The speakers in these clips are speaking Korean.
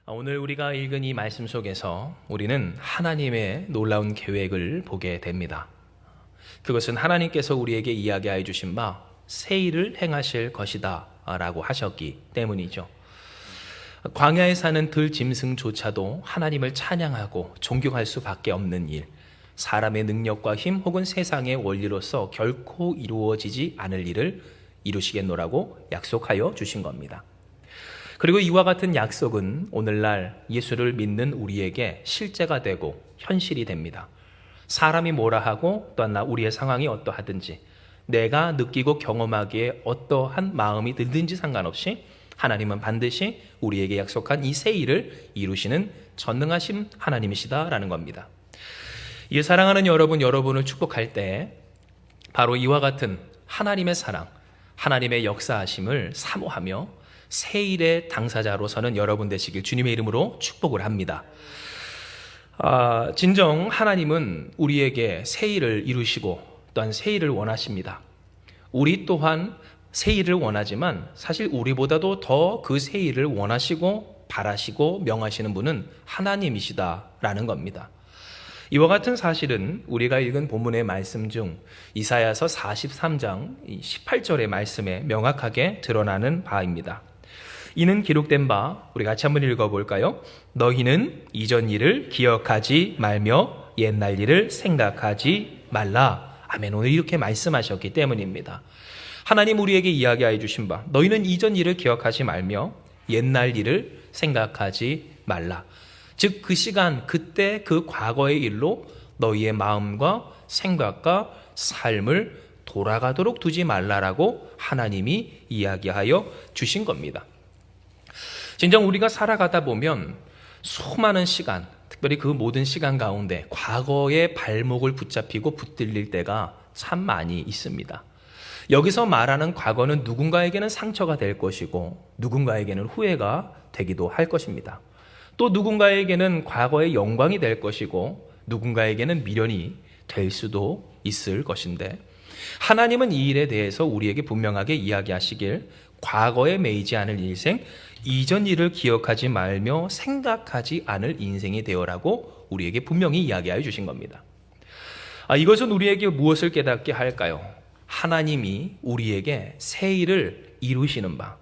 오늘 우리가 읽은 이 말씀 속에서 우리는 하나님의 놀라운 계획을 보게 됩니다. 그것은 하나님께서 우리에게 이야기하여 주신 바 새 일을 행하실 것이다 라고 하셨기 때문이죠. 광야에 사는 들짐승조차도 하나님을 찬양하고 존경할 수밖에 없는 일, 사람의 능력과 힘 혹은 세상의 원리로서 결코 이루어지지 않을 일을 이루시겠노라고 약속하여 주신 겁니다. 그리고 이와 같은 약속은 오늘날 예수를 믿는 우리에게 실제가 되고 현실이 됩니다. 사람이 뭐라 하고 또한 우리의 상황이 어떠하든지 내가 느끼고 경험하기에 어떠한 마음이 들든지 상관없이 하나님은 반드시 우리에게 약속한 이 새 일을 이루시는 전능하신 하나님이시다라는 겁니다. 이 사랑하는 여러분을 축복할 때 바로 이와 같은 하나님의 사랑, 하나님의 역사하심을 사모하며 새 일의 당사자로서는 여러분 되시길 주님의 이름으로 축복을 합니다. 진정 하나님은 우리에게 새 일을 이루시고 또한 새 일을 원하십니다. 우리 또한 새 일을 원하지만 사실 우리보다도 더 그 새 일을 원하시고 바라시고 명하시는 분은 하나님이시다라는 겁니다. 이와 같은 사실은 우리가 읽은 본문의 말씀 중 이사야서 43장 18절의 말씀에 명확하게 드러나는 바입니다. 이는 기록된 바 우리 같이 한번 읽어볼까요? 너희는 이전 일을 기억하지 말며 옛날 일을 생각하지 말라. 아멘. 오늘 이렇게 말씀하셨기 때문입니다. 하나님 우리에게 이야기하여 주신 바 너희는 이전 일을 기억하지 말며 옛날 일을 생각하지 말라. 즉 그 시간 그때 그 과거의 일로 너희의 마음과 생각과 삶을 돌아가도록 두지 말라라고 하나님이 이야기하여 주신 겁니다. 진정 우리가 살아가다 보면 수많은 시간, 특별히 그 모든 시간 가운데 과거의 발목을 붙잡히고 붙들릴 때가 참 많이 있습니다. 여기서 말하는 과거는 누군가에게는 상처가 될 것이고 누군가에게는 후회가 되기도 할 것입니다. 또 누군가에게는 과거의 영광이 될 것이고 누군가에게는 미련이 될 수도 있을 것인데 하나님은 이 일에 대해서 우리에게 분명하게 이야기하시길 과거에 매이지 않을 인생, 이전 일을 기억하지 말며 생각하지 않을 인생이 되어라고 우리에게 분명히 이야기하여 주신 겁니다. 이것은 우리에게 무엇을 깨닫게 할까요? 하나님이 우리에게 새 일을 이루시는 바,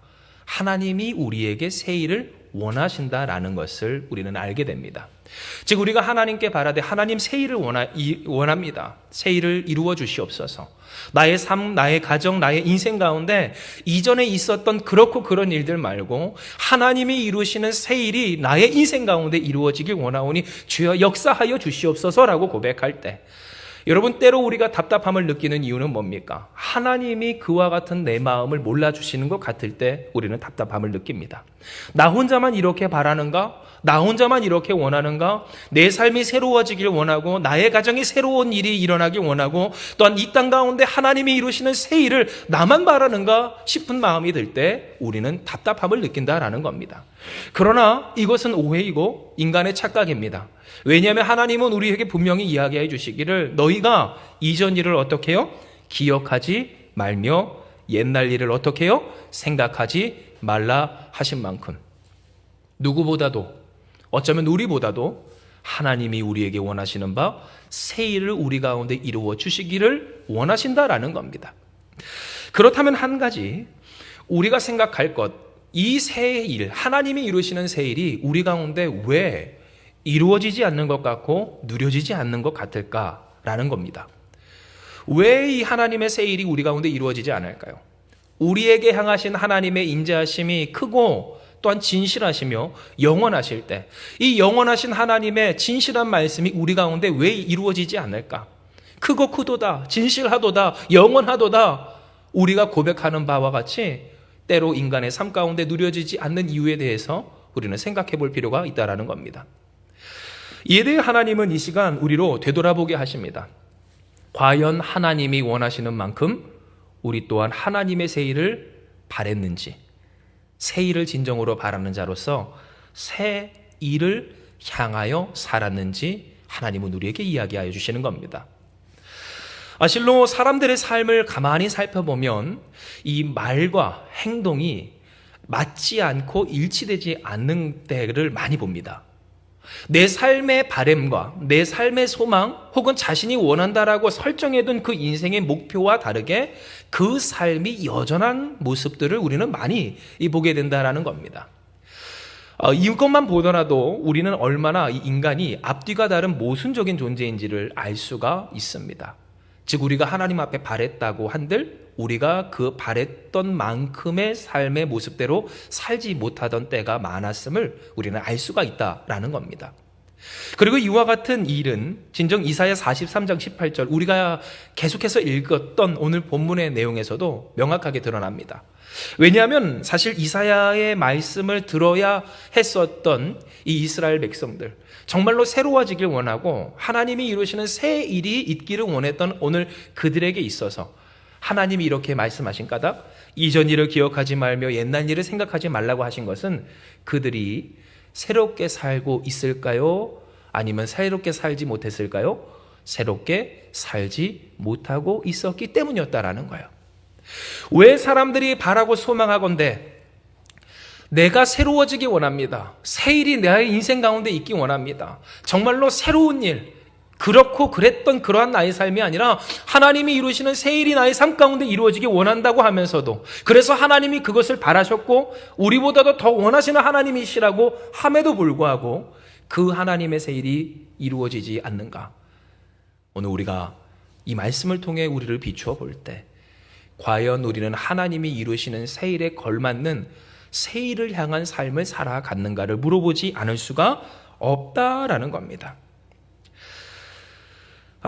하나님이 우리에게 새 일을 원하신다라는 것을 우리는 알게 됩니다. 즉 우리가 하나님께 바라되 하나님 새 일을 원합니다. 새 일을 이루어 주시옵소서. 나의 삶, 나의 가정, 나의 인생 가운데 이전에 있었던 그렇고 그런 일들 말고 하나님이 이루시는 새 일이 나의 인생 가운데 이루어지길 원하오니 주여 역사하여 주시옵소서라고 고백할 때 여러분 때로 우리가 답답함을 느끼는 이유는 뭡니까? 하나님이 그와 같은 내 마음을 몰라주시는 것 같을 때 우리는 답답함을 느낍니다. 나 혼자만 이렇게 바라는가? 나 혼자만 이렇게 원하는가? 내 삶이 새로워지길 원하고 나의 가정이 새로운 일이 일어나길 원하고 또한 이 땅 가운데 하나님이 이루시는 새 일을 나만 바라는가 싶은 마음이 들 때 우리는 답답함을 느낀다라는 겁니다. 그러나 이것은 오해이고 인간의 착각입니다. 왜냐하면 하나님은 우리에게 분명히 이야기해 주시기를 너희가 이전 일을 어떻게 해요? 기억하지 말며 옛날 일을 어떻게 해요? 생각하지 말라 하신 만큼 누구보다도 어쩌면 우리보다도 하나님이 우리에게 원하시는 바 새 일을 우리 가운데 이루어 주시기를 원하신다라는 겁니다. 그렇다면 한 가지 우리가 생각할 것, 이 새 일, 하나님이 이루시는 새 일이 우리 가운데 왜 이루어지지 않는 것 같고 누려지지 않는 것 같을까라는 겁니다. 왜 이 하나님의 새 일이 우리 가운데 이루어지지 않을까요? 우리에게 향하신 하나님의 인자하심이 크고 또한 진실하시며 영원하실 때 이 영원하신 하나님의 진실한 말씀이 우리 가운데 왜 이루어지지 않을까? 크고 크도다, 진실하도다, 영원하도다 우리가 고백하는 바와 같이 때로 인간의 삶 가운데 누려지지 않는 이유에 대해서 우리는 생각해 볼 필요가 있다는 겁니다. 이에 대해 하나님은 이 시간 우리로 되돌아보게 하십니다. 과연 하나님이 원하시는 만큼 우리 또한 하나님의 새 일을 바랬는지, 새 일을 진정으로 바라는 자로서 새 일을 향하여 살았는지 하나님은 우리에게 이야기하여 주시는 겁니다. 실로 사람들의 삶을 가만히 살펴보면 이 말과 행동이 맞지 않고 일치되지 않는 때를 많이 봅니다. 내 삶의 바램과 내 삶의 소망 혹은 자신이 원한다라고 설정해둔 그 인생의 목표와 다르게 그 삶이 여전한 모습들을 우리는 많이 보게 된다라는 겁니다. 이것만 보더라도 우리는 얼마나 이 인간이 앞뒤가 다른 모순적인 존재인지를 알 수가 있습니다. 즉 우리가 하나님 앞에 바랬다고 한들 우리가 그 바랬던 만큼의 삶의 모습대로 살지 못하던 때가 많았음을 우리는 알 수가 있다라는 겁니다. 그리고 이와 같은 일은 진정 이사야 43장 18절 우리가 계속해서 읽었던 오늘 본문의 내용에서도 명확하게 드러납니다. 왜냐하면 사실 이사야의 말씀을 들어야 했었던 이 이스라엘 백성들, 정말로 새로워지길 원하고 하나님이 이루시는 새 일이 있기를 원했던 오늘 그들에게 있어서 하나님이 이렇게 말씀하신 까닭 이전 일을 기억하지 말며 옛날 일을 생각하지 말라고 하신 것은 그들이 새롭게 살고 있을까요? 아니면 새롭게 살지 못했을까요? 새롭게 살지 못하고 있었기 때문이었다라는 거예요. 왜 사람들이 바라고 소망하건대 내가 새로워지기 원합니다. 새 일이 내 인생 가운데 있기 원합니다. 정말로 새로운 일, 그렇고 그랬던 그러한 나의 삶이 아니라 하나님이 이루시는 새 일이 나의 삶 가운데 이루어지기 원한다고 하면서도, 그래서 하나님이 그것을 바라셨고 우리보다도 더 원하시는 하나님이시라고 함에도 불구하고 그 하나님의 새 일이 이루어지지 않는가? 오늘 우리가 이 말씀을 통해 우리를 비추어 볼 때 과연 우리는 하나님이 이루시는 새 일에 걸맞는 새 일을 향한 삶을 살아갔는가를 물어보지 않을 수가 없다라는 겁니다.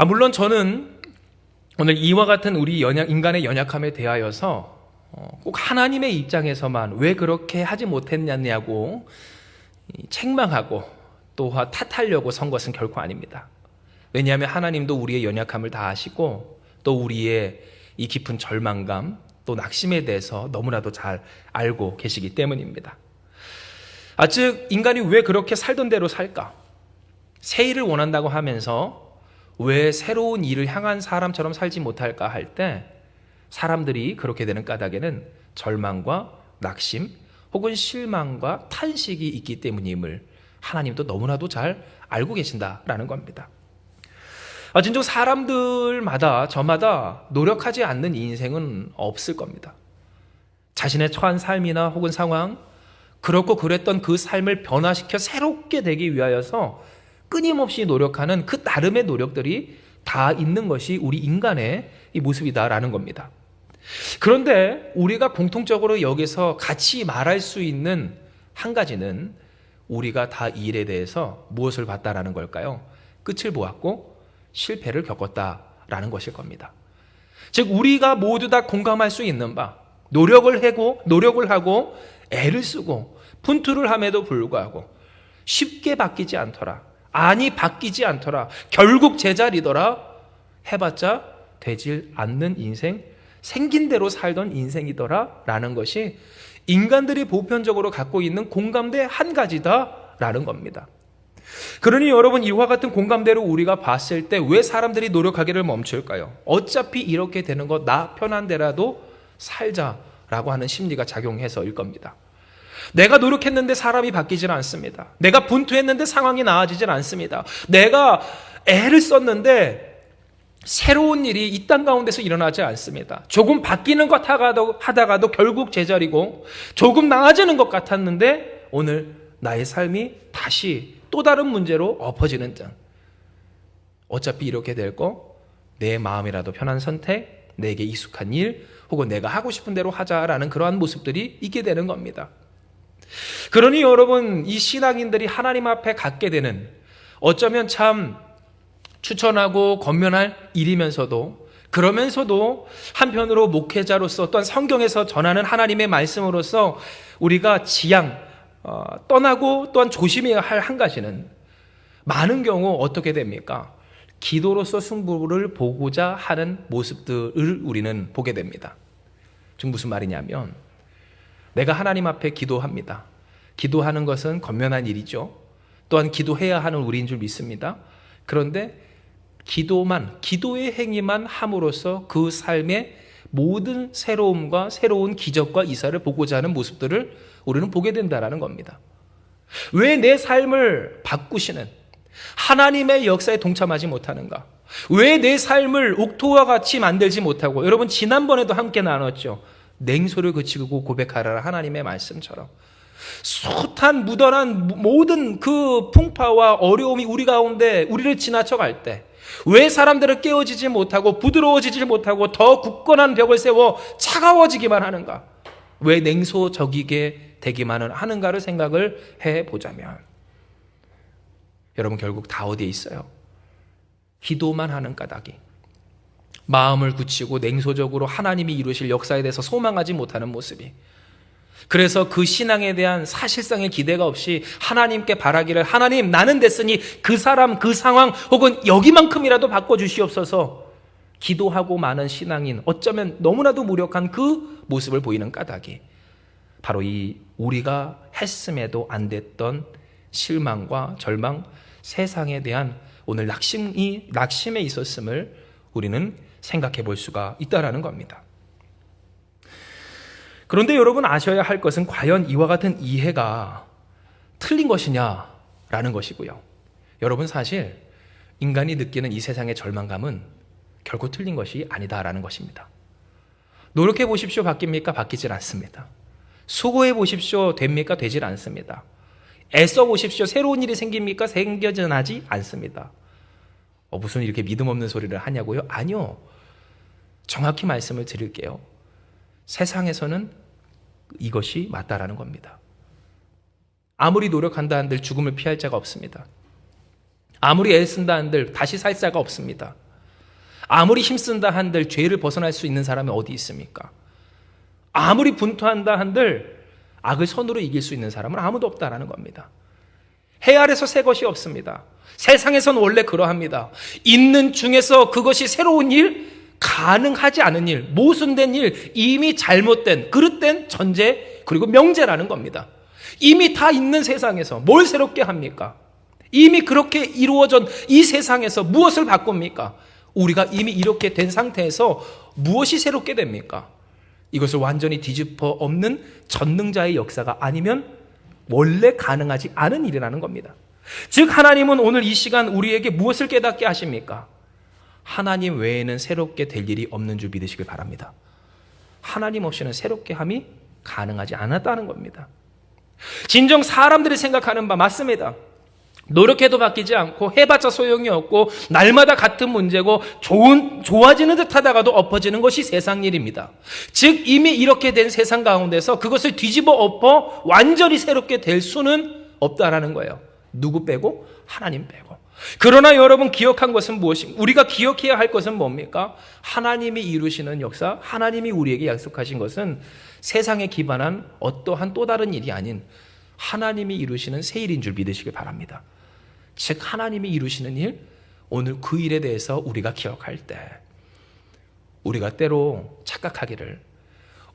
물론 저는 오늘 이와 같은 우리 인간의 연약함에 대하여서 꼭 하나님의 입장에서만 왜 그렇게 하지 못했냐고 책망하고 또 탓하려고 선 것은 결코 아닙니다. 왜냐하면 하나님도 우리의 연약함을 다 아시고 또 우리의 이 깊은 절망감 또 낙심에 대해서 너무나도 잘 알고 계시기 때문입니다. 즉 인간이 왜 그렇게 살던 대로 살까? 새 일을 원한다고 하면서 왜 새로운 일을 향한 사람처럼 살지 못할까 할 때 사람들이 그렇게 되는 까닭에는 절망과 낙심 혹은 실망과 탄식이 있기 때문임을 하나님도 너무나도 잘 알고 계신다라는 겁니다. 진정 사람들마다 저마다 노력하지 않는 인생은 없을 겁니다. 자신의 처한 삶이나 혹은 상황, 그렇고 그랬던 그 삶을 변화시켜 새롭게 되기 위하여서 끊임없이 노력하는 그 나름의 노력들이 다 있는 것이 우리 인간의 이 모습이다라는 겁니다. 그런데 우리가 공통적으로 여기서 같이 말할 수 있는 한 가지는 우리가 다 이 일에 대해서 무엇을 봤다라는 걸까요? 끝을 보았고 실패를 겪었다라는 것일 겁니다. 즉 우리가 모두 다 공감할 수 있는 바, 노력을 하고 애를 쓰고 분투를 함에도 불구하고 쉽게 바뀌지 않더라, 아니 바뀌지 않더라, 결국 제자리더라 해봤자 되질 않는 인생, 생긴 대로 살던 인생이더라 라는 것이 인간들이 보편적으로 갖고 있는 공감대 한 가지다라는 겁니다. 그러니 여러분, 이와 같은 공감대로 우리가 봤을 때 왜 사람들이 노력하기를 멈출까요? 어차피 이렇게 되는 거 나 편한 데라도 살자라고 하는 심리가 작용해서일 겁니다. 내가 노력했는데 사람이 바뀌질 않습니다. 내가 분투했는데 상황이 나아지질 않습니다. 내가 애를 썼는데 새로운 일이 이 땅 가운데서 일어나지 않습니다. 조금 바뀌는 것 하다가도 결국 제자리고, 조금 나아지는 것 같았는데 오늘 나의 삶이 다시 또 다른 문제로 엎어지는 등, 어차피 이렇게 될 거 내 마음이라도 편한 선택, 내게 익숙한 일 혹은 내가 하고 싶은 대로 하자라는 그러한 모습들이 있게 되는 겁니다. 그러니 여러분, 이 신앙인들이 하나님 앞에 갖게 되는, 어쩌면 참 추천하고 권면할 일이면서도, 그러면서도 한편으로 목회자로서 또한 성경에서 전하는 하나님의 말씀으로서 우리가 떠나고 또한 조심해야 할 한 가지는, 많은 경우 어떻게 됩니까? 기도로서 승부를 보고자 하는 모습들을 우리는 보게 됩니다. 즉 무슨 말이냐면, 내가 하나님 앞에 기도합니다. 기도하는 것은 권면한 일이죠. 또한 기도해야 하는 우리인 줄 믿습니다. 그런데 기도의 행위만 함으로써 그 삶의 모든 새로움과 새로운 기적과 이사를 보고자 하는 모습들을 우리는 보게 된다는 겁니다. 왜 내 삶을 바꾸시는 하나님의 역사에 동참하지 못하는가? 왜 내 삶을 옥토와 같이 만들지 못하고, 여러분 지난번에도 함께 나눴죠. 냉소를 그치고 고백하라 하나님의 말씀처럼 숱한 묻어난 모든 그 풍파와 어려움이 우리 가운데 우리를 지나쳐갈 때 왜 사람들을 깨워지지 못하고 부드러워지지 못하고 더 굳건한 벽을 세워 차가워지기만 하는가? 왜 냉소적이게 되기만은 하는가를 생각을 해보자면, 여러분 결국 다 어디에 있어요? 기도만 하는 까닭이, 마음을 굳히고 냉소적으로 하나님이 이루실 역사에 대해서 소망하지 못하는 모습이, 그래서 그 신앙에 대한 사실상의 기대가 없이 하나님께 바라기를, 하나님 나는 됐으니 그 사람 그 상황 혹은 여기만큼이라도 바꿔주시옵소서 기도하고 많은 신앙인, 어쩌면 너무나도 무력한 그 모습을 보이는 까닭이 바로 이 우리가 했음에도 안 됐던 실망과 절망, 세상에 대한 오늘 낙심에 있었음을 우리는 생각해 볼 수가 있다라는 겁니다. 그런데 여러분 아셔야 할 것은 과연 이와 같은 이해가 틀린 것이냐라는 것이고요. 여러분 사실 인간이 느끼는 이 세상의 절망감은 결코 틀린 것이 아니다라는 것입니다. 노력해 보십시오. 바뀝니까? 바뀌질 않습니다. 수고해 보십시오. 됩니까? 되질 않습니다. 애써 보십시오. 새로운 일이 생깁니까? 생겨나지 않습니다. 무슨 이렇게 믿음 없는 소리를 하냐고요? 아니요. 정확히 말씀을 드릴게요. 세상에서는 이것이 맞다라는 겁니다. 아무리 노력한다 한들 죽음을 피할 자가 없습니다. 아무리 애쓴다 한들 다시 살 자가 없습니다. 아무리 힘쓴다 한들 죄를 벗어날 수 있는 사람이 어디 있습니까? 아무리 분투한다 한들 악을 선으로 이길 수 있는 사람은 아무도 없다라는 겁니다. 해 아래서 새 것이 없습니다. 세상에선 원래 그러합니다. 있는 중에서 그것이 새로운 일, 가능하지 않은 일, 모순된 일, 이미 잘못된, 그릇된 전제, 그리고 명제라는 겁니다. 이미 다 있는 세상에서 뭘 새롭게 합니까? 이미 그렇게 이루어진 이 세상에서 무엇을 바꿉니까? 우리가 이미 이렇게 된 상태에서 무엇이 새롭게 됩니까? 이것을 완전히 뒤집어 엎는 전능자의 역사가 아니면 원래 가능하지 않은 일이라는 겁니다. 즉 하나님은 오늘 이 시간 우리에게 무엇을 깨닫게 하십니까? 하나님 외에는 새롭게 될 일이 없는 줄 믿으시길 바랍니다. 하나님 없이는 새롭게 함이 가능하지 않았다는 겁니다. 진정 사람들이 생각하는 바 맞습니다. 노력해도 바뀌지 않고 해봤자 소용이 없고 날마다 같은 문제고 좋아지는 듯 하다가도 엎어지는 것이 세상 일입니다. 즉 이미 이렇게 된 세상 가운데서 그것을 뒤집어 엎어 완전히 새롭게 될 수는 없다라는 거예요. 누구 빼고? 하나님 빼고. 그러나 여러분 기억한 것은 무엇입니까? 우리가 기억해야 할 것은 뭡니까? 하나님이 이루시는 역사, 하나님이 우리에게 약속하신 것은 세상에 기반한 어떠한 또 다른 일이 아닌 하나님이 이루시는 새 일인 줄 믿으시길 바랍니다. 즉 하나님이 이루시는 일, 오늘 그 일에 대해서 우리가 기억할 때 우리가 때로 착각하기를,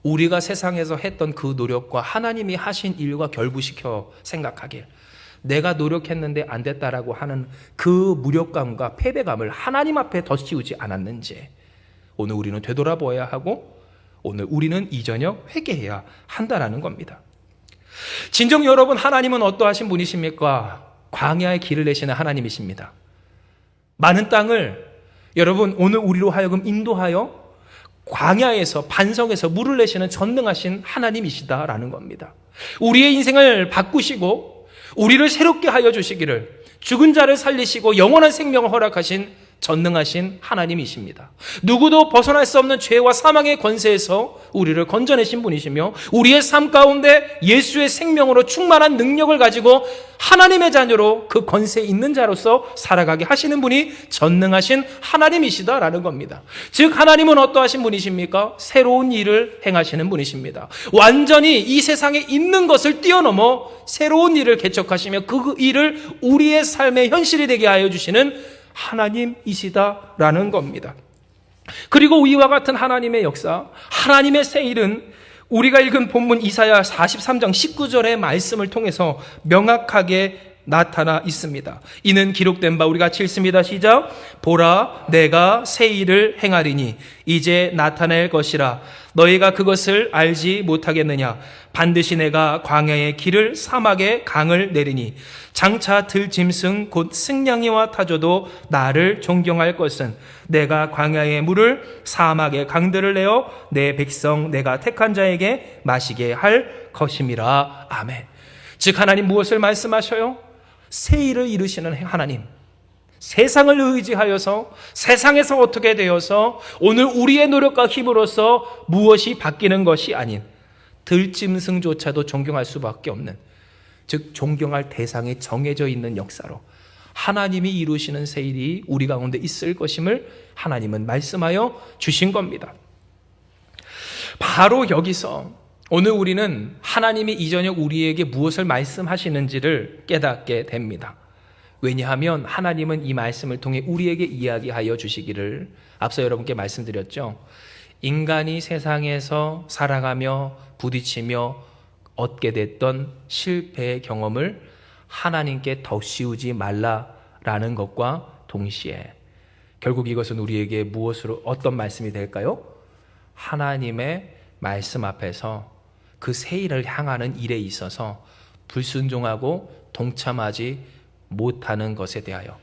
우리가 세상에서 했던 그 노력과 하나님이 하신 일과 결부시켜 생각하길, 내가 노력했는데 안 됐다라고 하는 그 무력감과 패배감을 하나님 앞에 덧씌우지 않았는지 오늘 우리는 되돌아보아야 하고, 오늘 우리는 이 저녁 회개해야 한다라는 겁니다. 진정 여러분, 하나님은 어떠하신 분이십니까? 광야의 길을 내시는 하나님이십니다. 많은 땅을 여러분 오늘 우리로 하여금 인도하여 광야에서 반석에서 물을 내시는 전능하신 하나님이시다라는 겁니다. 우리의 인생을 바꾸시고 우리를 새롭게 하여 주시기를, 죽은 자를 살리시고 영원한 생명을 허락하신 전능하신 하나님이십니다. 누구도 벗어날 수 없는 죄와 사망의 권세에서 우리를 건져내신 분이시며 우리의 삶 가운데 예수의 생명으로 충만한 능력을 가지고 하나님의 자녀로 그 권세 있는 자로서 살아가게 하시는 분이 전능하신 하나님이시다라는 겁니다. 즉 하나님은 어떠하신 분이십니까? 새로운 일을 행하시는 분이십니다. 완전히 이 세상에 있는 것을 뛰어넘어 새로운 일을 개척하시며 그 일을 우리의 삶의 현실이 되게 하여 주시는 하나님이시다라는 겁니다. 그리고 이와 같은 하나님의 역사, 하나님의 새 일은 우리가 읽은 본문 이사야 43장 19절의 말씀을 통해서 명확하게 나타나 있습니다. 이는 기록된 바, 우리 같이 읽습니다. 시작. 보라, 내가 새 일을 행하리니 이제 나타낼 것이라. 너희가 그것을 알지 못하겠느냐? 반드시 내가 광야의 길을, 사막의 강을 내리니 장차 들짐승 곧 승냥이와 타조도 나를 존경할 것은 내가 광야의 물을, 사막의 강들을 내어 내 백성 내가 택한 자에게 마시게 할 것임이라. 아멘. 즉 하나님 무엇을 말씀하셔요? 새 일을 이루시는 하나님, 세상을 의지하여서 세상에서 어떻게 되어서 오늘 우리의 노력과 힘으로써 무엇이 바뀌는 것이 아닌 들짐승조차도 존경할 수밖에 없는, 즉 존경할 대상이 정해져 있는 역사로 하나님이 이루시는 새 일이 우리 가운데 있을 것임을 하나님은 말씀하여 주신 겁니다. 바로 여기서 오늘 우리는 하나님이 이 저녁 우리에게 무엇을 말씀하시는지를 깨닫게 됩니다. 왜냐하면 하나님은 이 말씀을 통해 우리에게 이야기하여 주시기를 앞서 여러분께 말씀드렸죠. 인간이 세상에서 살아가며 부딪히며 얻게 됐던 실패의 경험을 하나님께 더 씌우지 말라라는 것과 동시에 결국 이것은 우리에게 무엇으로, 어떤 말씀이 될까요? 하나님의 말씀 앞에서 그 새 일을 향하는 일에 있어서 불순종하고 동참하지 못하는 것에 대하여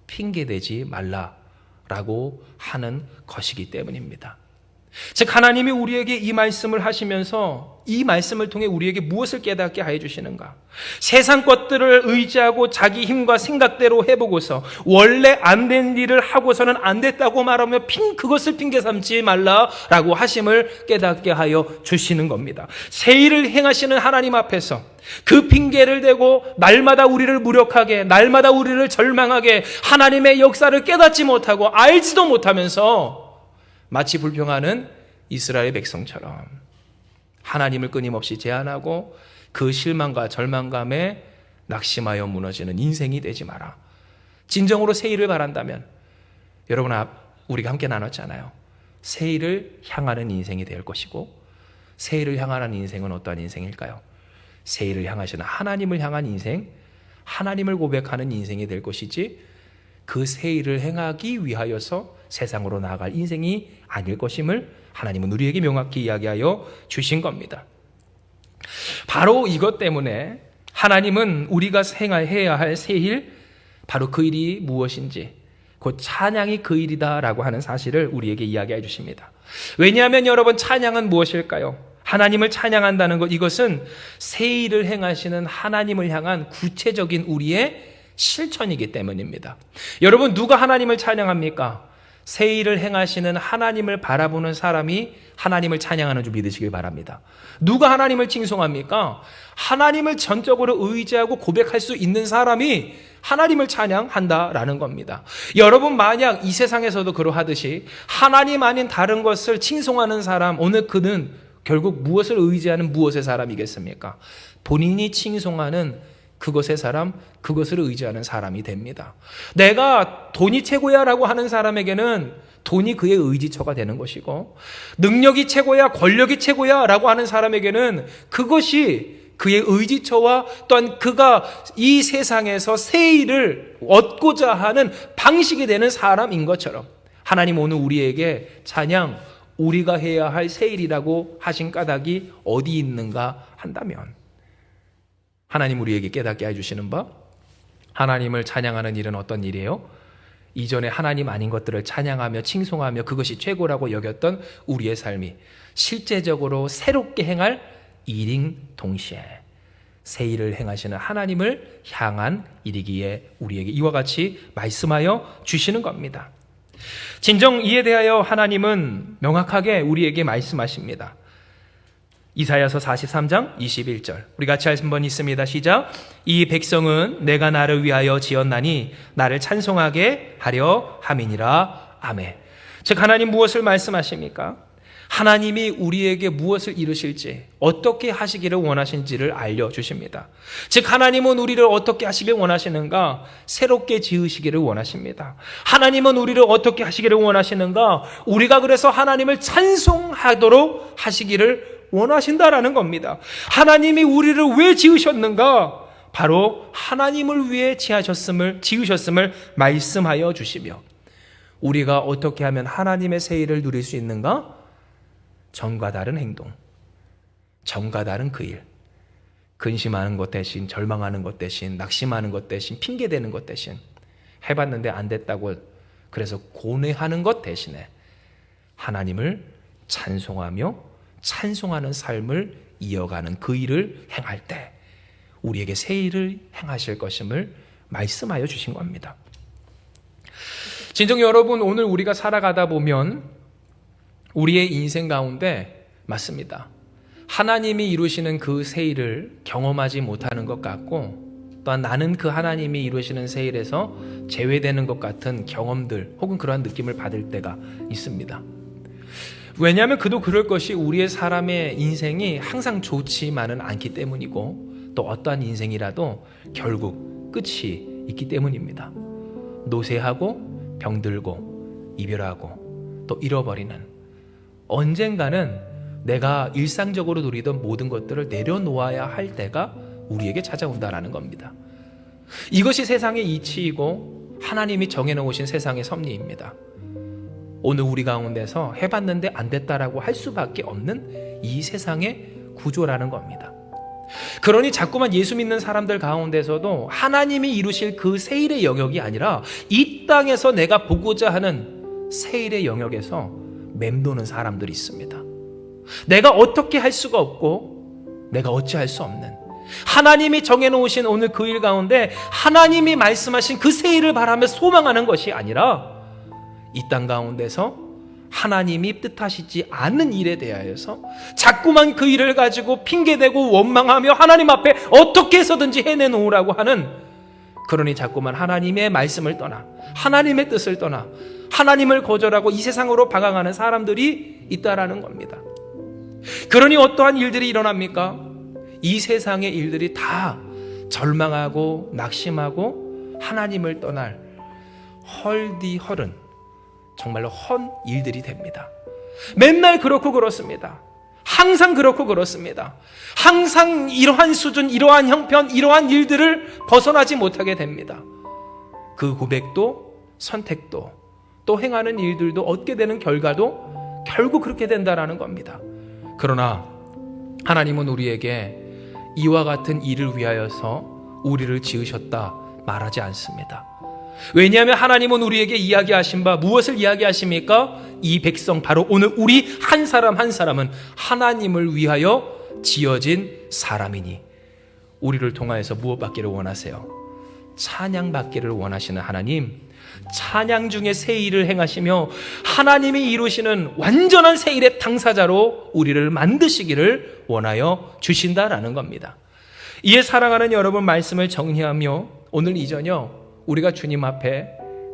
핑계대지 말라라고 하는 것이기 때문입니다. 즉 하나님이 우리에게 이 말씀을 하시면서 이 말씀을 통해 우리에게 무엇을 깨닫게 하여 주시는가? 세상 것들을 의지하고 자기 힘과 생각대로 해보고서 원래 안 된 일을 하고서는 안 됐다고 말하며 그것을 핑계 삼지 말라라고 하심을 깨닫게 하여 주시는 겁니다. 새 일을 행하시는 하나님 앞에서 그 핑계를 대고 날마다 우리를 무력하게, 날마다 우리를 절망하게, 하나님의 역사를 깨닫지 못하고 알지도 못하면서 마치 불평하는 이스라엘 백성처럼 하나님을 끊임없이 제한하고 그 실망과 절망감에 낙심하여 무너지는 인생이 되지 마라. 진정으로 새 일을 바란다면, 여러분 우리가 함께 나눴잖아요. 새 일을 향하는 인생이 될 것이고, 새 일을 향하는 인생은 어떠한 인생일까요? 새 일을 향하시는 하나님을 향한 인생, 하나님을 고백하는 인생이 될 것이지 그 새 일을 행하기 위하여서 세상으로 나아갈 인생이 아닐 것임을 하나님은 우리에게 명확히 이야기하여 주신 겁니다. 바로 이것 때문에 하나님은 우리가 행해야 할 새 일, 바로 그 일이 무엇인지, 곧 찬양이 그 일이다라고 하는 사실을 우리에게 이야기해 주십니다. 왜냐하면 여러분, 찬양은 무엇일까요? 하나님을 찬양한다는 것, 이것은 새 일을 행하시는 하나님을 향한 구체적인 우리의 실천이기 때문입니다. 여러분, 누가 하나님을 찬양합니까? 새 일을 행하시는 하나님을 바라보는 사람이 하나님을 찬양하는 줄 믿으시길 바랍니다. 누가 하나님을 칭송합니까? 하나님을 전적으로 의지하고 고백할 수 있는 사람이 하나님을 찬양한다라는 겁니다. 여러분, 만약 이 세상에서도 그러하듯이 하나님 아닌 다른 것을 칭송하는 사람, 오늘 그는 결국 무엇을 의지하는 무엇의 사람이겠습니까? 본인이 칭송하는 그것의 사람, 그것을 의지하는 사람이 됩니다. 내가 돈이 최고야라고 하는 사람에게는 돈이 그의 의지처가 되는 것이고, 능력이 최고야, 권력이 최고야라고 하는 사람에게는 그것이 그의 의지처와 또한 그가 이 세상에서 새 일을 얻고자 하는 방식이 되는 사람인 것처럼, 하나님 오늘 우리에게 찬양, 우리가 해야 할 새 일이라고 하신 까닭이 어디 있는가 한다면, 하나님 우리에게 깨닫게 해주시는 바, 하나님을 찬양하는 일은 어떤 일이에요? 이전에 하나님 아닌 것들을 찬양하며 칭송하며 그것이 최고라고 여겼던 우리의 삶이 실제적으로 새롭게 행할 일인 동시에 새 일을 행하시는 하나님을 향한 일이기에 우리에게 이와 같이 말씀하여 주시는 겁니다. 진정 이에 대하여 하나님은 명확하게 우리에게 말씀하십니다. 이사야서 43장 21절, 우리 같이 한번 읽습니다. 시작. 이 백성은 내가 나를 위하여 지었나니 나를 찬송하게 하려 함이니라. 아멘. 즉 하나님 무엇을 말씀하십니까? 하나님이 우리에게 무엇을 이루실지, 어떻게 하시기를 원하신지를 알려주십니다. 즉 하나님은 우리를 어떻게 하시길 원하시는가? 새롭게 지으시기를 원하십니다. 하나님은 우리를 어떻게 하시기를 원하시는가? 우리가 그래서 하나님을 찬송하도록 하시기를 원하신다라는 겁니다. 하나님이 우리를 왜 지으셨는가? 바로 하나님을 위해 지으셨음을 말씀하여 주시며, 우리가 어떻게 하면 하나님의 새 일을 누릴 수 있는가? 전과 다른 행동, 전과 다른 그 일, 근심하는 것 대신, 절망하는 것 대신, 낙심하는 것 대신, 핑계대는 것 대신, 해봤는데 안 됐다고 그래서 고뇌하는 것 대신에 하나님을 찬송하며 찬송하는 삶을 이어가는 그 일을 행할 때 우리에게 새 일을 행하실 것임을 말씀하여 주신 겁니다. 진정 여러분, 오늘 우리가 살아가다 보면 우리의 인생 가운데 맞습니다, 하나님이 이루시는 그 새 일을 경험하지 못하는 것 같고, 또한 나는 그 하나님이 이루시는 새 일에서 제외되는 것 같은 경험들 혹은 그러한 느낌을 받을 때가 있습니다. 왜냐하면 그도 그럴 것이 우리의 사람의 인생이 항상 좋지만은 않기 때문이고, 또 어떠한 인생이라도 결국 끝이 있기 때문입니다. 노쇠하고 병들고 이별하고 또 잃어버리는, 언젠가는 내가 일상적으로 누리던 모든 것들을 내려놓아야 할 때가 우리에게 찾아온다라는 겁니다. 이것이 세상의 이치이고 하나님이 정해놓으신 세상의 섭리입니다. 오늘 우리 가운데서 해봤는데 안 됐다라고 할 수밖에 없는 이 세상의 구조라는 겁니다. 그러니 자꾸만 예수 믿는 사람들 가운데서도 하나님이 이루실 그 새 일의 영역이 아니라 이 땅에서 내가 보고자 하는 새 일의 영역에서 맴도는 사람들이 있습니다. 내가 어떻게 할 수가 없고 내가 어찌할 수 없는, 하나님이 정해놓으신 오늘 그 일 가운데 하나님이 말씀하신 그 새 일을 바라며 소망하는 것이 아니라 이 땅 가운데서 하나님이 뜻하시지 않은 일에 대하여서 자꾸만 그 일을 가지고 핑계대고 원망하며 하나님 앞에 어떻게 해서든지 해내놓으라고 하는, 그러니 자꾸만 하나님의 말씀을 떠나 하나님의 뜻을 떠나 하나님을 거절하고 이 세상으로 방황하는 사람들이 있다라는 겁니다. 그러니 어떠한 일들이 일어납니까? 이 세상의 일들이 다 절망하고 낙심하고 하나님을 떠날 헐디헐은 정말로 헌 일들이 됩니다. 맨날 그렇고 그렇습니다. 항상 그렇고 그렇습니다. 항상 이러한 수준, 이러한 형편, 이러한 일들을 벗어나지 못하게 됩니다. 그 고백도 선택도 또 행하는 일들도 얻게 되는 결과도 결국 그렇게 된다라는 겁니다. 그러나 하나님은 우리에게 이와 같은 일을 위하여서 우리를 지으셨다 말하지 않습니다. 왜냐하면 하나님은 우리에게 이야기하신 바 무엇을 이야기하십니까? 이 백성, 바로 오늘 우리 한 사람 한 사람은 하나님을 위하여 지어진 사람이니 우리를 통하여서 무엇 받기를 원하세요? 찬양 받기를 원하시는 하나님, 찬양 중에 새 일을 행하시며 하나님이 이루시는 완전한 새 일의 당사자로 우리를 만드시기를 원하여 주신다라는 겁니다. 이에 사랑하는 여러분, 말씀을 정리하며 오늘 이 저녁 우리가 주님 앞에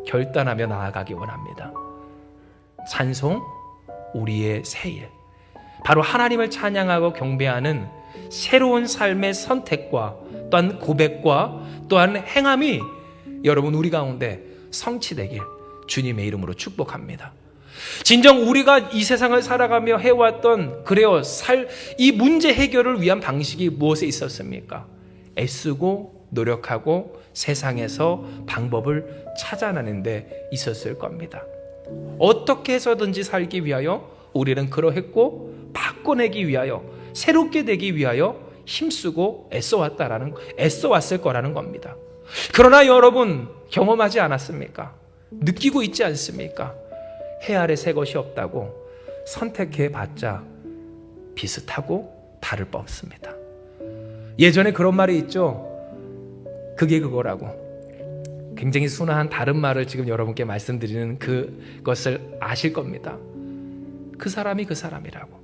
결단하며 나아가기 원합니다. 찬송, 우리의 새 일, 바로 하나님을 찬양하고 경배하는 새로운 삶의 선택과 또한 고백과 또한 행함이 여러분 우리 가운데 성취되길 주님의 이름으로 축복합니다. 진정 우리가 이 세상을 살아가며 해왔던 이 문제 해결을 위한 방식이 무엇에 있었습니까? 애쓰고 노력하고 세상에서 방법을 찾아내는 데 있었을 겁니다. 어떻게 해서든지 살기 위하여 우리는 그러했고, 바꿔내기 위하여, 새롭게 되기 위하여 힘쓰고 애써왔을 거라는 겁니다. 그러나 여러분 경험하지 않았습니까? 느끼고 있지 않습니까? 해 아래 새 것이 없다고 선택해봤자 비슷하고 다를 바 없습니다. 예전에 그런 말이 있죠. 그게 그거라고. 굉장히 순화한 다른 말을 지금 여러분께 말씀드리는 그것을 아실 겁니다. 그 사람이 그 사람이라고.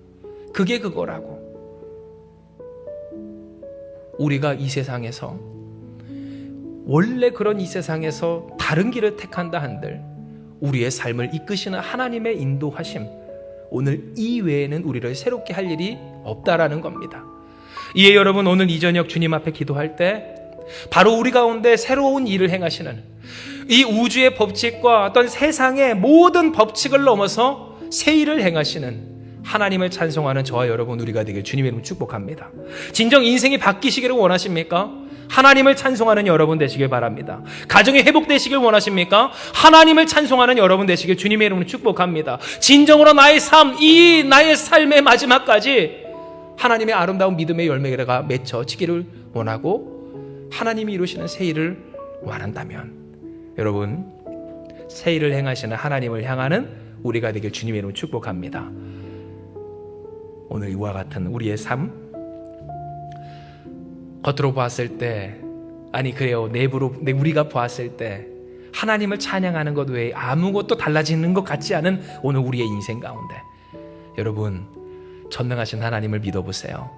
그게 그거라고. 우리가 이 세상에서 원래 그런 이 세상에서 다른 길을 택한다 한들 우리의 삶을 이끄시는 하나님의 인도하심, 오늘 이외에는 우리를 새롭게 할 일이 없다라는 겁니다. 이에 여러분 오늘 이 저녁 주님 앞에 기도할 때 바로 우리 가운데 새로운 일을 행하시는 이 우주의 법칙과 어떤 세상의 모든 법칙을 넘어서 새 일을 행하시는 하나님을 찬송하는 저와 여러분 우리가 되길 주님의 이름으로 축복합니다. 진정 인생이 바뀌시기를 원하십니까? 하나님을 찬송하는 여러분 되시길 바랍니다. 가정이 회복되시길 원하십니까? 하나님을 찬송하는 여러분 되시길 주님의 이름으로 축복합니다. 진정으로 나의 삶, 이 나의 삶의 마지막까지 하나님의 아름다운 믿음의 열매가 맺혀지기를 원하고 하나님이 이루시는 새 일을 원한다면 여러분, 새 일을 행하시는 하나님을 향하는 우리가 되길 주님의 이름으로 축복합니다. 오늘 이와 같은 우리의 삶, 겉으로 보았을 때, 아니 그래요, 내부로 우리가 보았을 때 하나님을 찬양하는 것 외에 아무것도 달라지는 것 같지 않은 오늘 우리의 인생 가운데 여러분, 전능하신 하나님을 믿어보세요.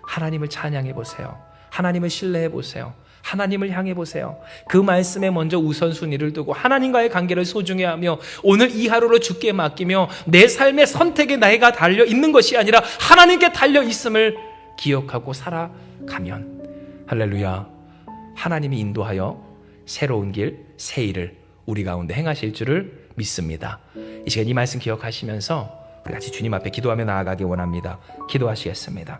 하나님을 찬양해 보세요. 하나님을 신뢰해 보세요. 하나님을 향해 보세요. 그 말씀에 먼저 우선순위를 두고 하나님과의 관계를 소중히 하며 오늘 이 하루를 주께 맡기며 내 삶의 선택에 내가 달려 있는 것이 아니라 하나님께 달려 있음을 기억하고 살아가면 할렐루야, 하나님이 인도하여 새로운 길, 새 일을 우리 가운데 행하실 줄을 믿습니다. 이 시간 이 말씀 기억하시면서 우리 같이 주님 앞에 기도하며 나아가기 원합니다. 기도하시겠습니다.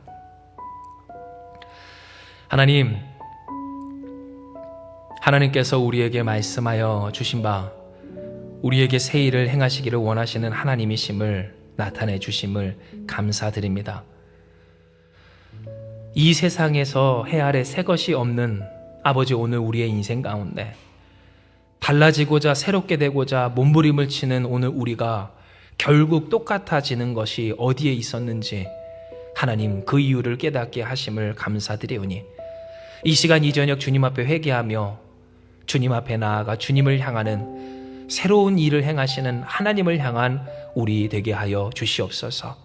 하나님께서 우리에게 말씀하여 주신 바 우리에게 새 일을 행하시기를 원하시는 하나님이심을 나타내 주심을 감사드립니다. 이 세상에서 해 아래 새 것이 없는 아버지, 오늘 우리의 인생 가운데 달라지고자 새롭게 되고자 몸부림을 치는 오늘 우리가 결국 똑같아지는 것이 어디에 있었는지 하나님 그 이유를 깨닫게 하심을 감사드리오니 이 시간 이 저녁 주님 앞에 회개하며 주님 앞에 나아가 주님을 향하는 새로운 일을 행하시는 하나님을 향한 우리 되게 하여 주시옵소서.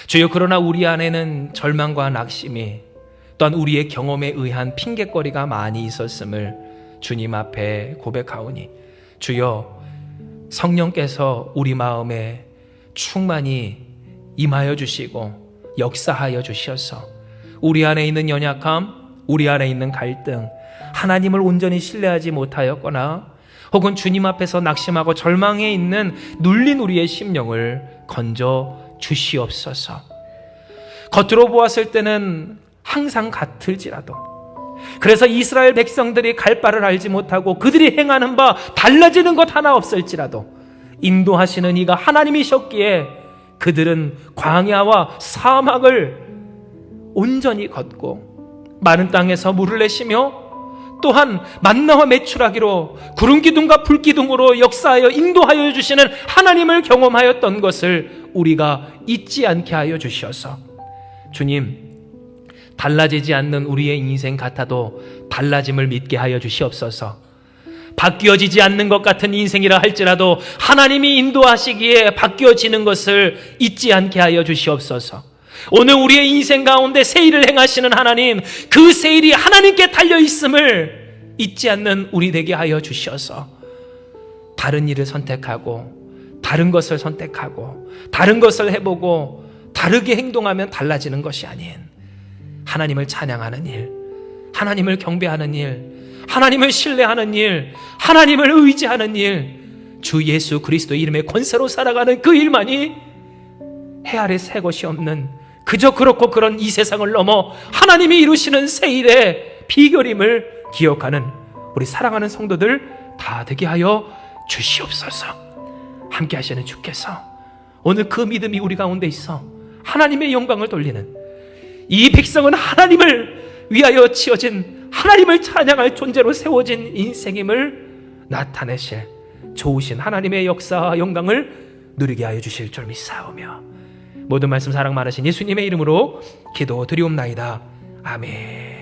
주여, 그러나 우리 안에는 절망과 낙심이 또한 우리의 경험에 의한 핑계거리가 많이 있었음을 주님 앞에 고백하오니 주여, 성령께서 우리 마음에 충만히 임하여 주시고 역사하여 주셔서 우리 안에 있는 연약함, 우리 안에 있는 갈등, 하나님을 온전히 신뢰하지 못하였거나 혹은 주님 앞에서 낙심하고 절망해 있는 눌린 우리의 심령을 건져 주시옵소서. 겉으로 보았을 때는 항상 같을지라도, 그래서 이스라엘 백성들이 갈 바를 알지 못하고 그들이 행하는 바 달라지는 것 하나 없을지라도 인도하시는 이가 하나님이셨기에 그들은 광야와 사막을 온전히 걷고 마른 땅에서 물을 내시며 또한 만나와 메추라기로 구름 기둥과 불 기둥으로 역사하여 인도하여 주시는 하나님을 경험하였던 것을 우리가 잊지 않게 하여 주셔서 주님, 달라지지 않는 우리의 인생 같아도 달라짐을 믿게 하여 주시옵소서. 바뀌어지지 않는 것 같은 인생이라 할지라도 하나님이 인도하시기에 바뀌어지는 것을 잊지 않게 하여 주시옵소서. 오늘 우리의 인생 가운데 새 일을 행하시는 하나님, 그 새 일이 하나님께 달려있음을 잊지 않는 우리 되게 하여 주셔서 다른 일을 선택하고 다른 것을 선택하고 다른 것을 해보고 다르게 행동하면 달라지는 것이 아닌 하나님을 찬양하는 일, 하나님을 경배하는 일, 하나님을 신뢰하는 일, 하나님을 의지하는 일, 주 예수 그리스도 이름의 권세로 살아가는 그 일만이 해 아래 새 것이 없는, 그저 그렇고 그런 이 세상을 넘어 하나님이 이루시는 새 일의 비결임을 기억하는 우리 사랑하는 성도들 다 되게 하여 주시옵소서. 함께 하시는 주께서 오늘 그 믿음이 우리 가운데 있어 하나님의 영광을 돌리는, 이 백성은 하나님을 위하여 지어진, 하나님을 찬양할 존재로 세워진 인생임을 나타내실 좋으신 하나님의 역사와 영광을 누리게 하여 주실 줄 믿사오며 모든 말씀 사랑 많으신 예수님의 이름으로 기도드리옵나이다. 아멘.